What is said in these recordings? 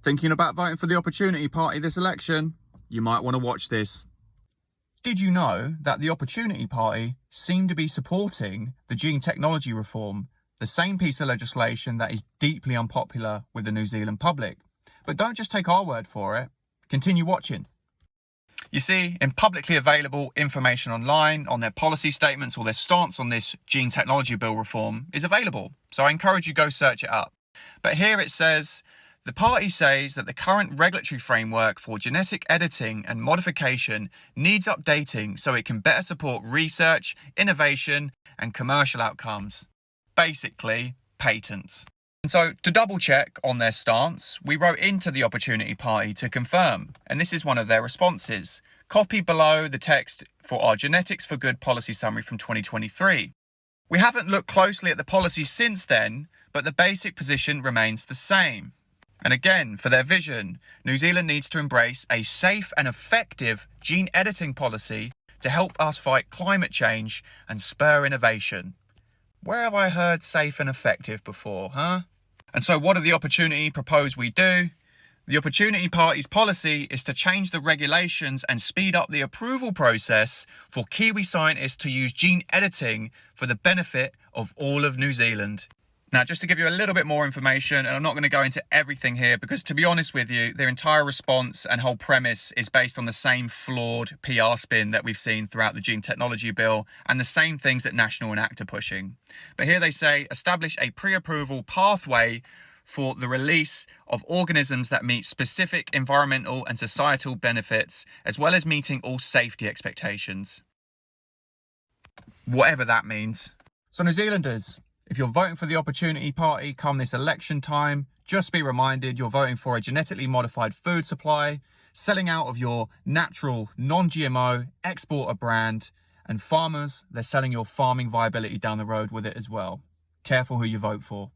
Thinking about voting for the Opportunity Party this election? You might want to watch this. Did you know that the Opportunity Party seem to be supporting the gene technology reform, the same piece of legislation that is deeply unpopular with the New Zealand public? But don't just take our word for it. Continue watching. You see, in publicly available information online on their policy statements or their stance on this gene technology bill reform is available. So I encourage you go search it up. But here it says, the party says that the current regulatory framework for genetic editing and modification needs updating so it can better support research, innovation, and commercial outcomes. Basically, patents. And so, to double check on their stance, we wrote into the Opportunity Party to confirm, and this is one of their responses. Copy below the text for our Genetics for Good policy summary from 2023. We haven't looked closely at the policy since then, but the basic position remains the same. And again, for their vision, New Zealand needs to embrace a safe and effective gene editing policy to help us fight climate change and spur innovation. Where have I heard safe and effective before, huh? And so what do the Opportunity propose we do? The Opportunity Party's policy is to change the regulations and speed up the approval process for Kiwi scientists to use gene editing for the benefit of all of New Zealand. Now, just to give you a little bit more information, and I'm not going to go into everything here because, to be honest with you, their entire response and whole premise is based on the same flawed PR spin that we've seen throughout the gene technology bill and the same things that National and ACT are pushing. But here they say, establish a pre-approval pathway for the release of organisms that meet specific environmental and societal benefits, as well as meeting all safety expectations. Whatever that means. So New Zealanders, if you're voting for the Opportunity Party come this election time, just be reminded you're voting for a genetically modified food supply, selling out of your natural, non-GMO exporter brand, and farmers, they're selling your farming viability down the road with it as well. Careful who you vote for.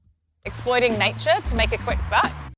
Exploiting nature to make a quick buck.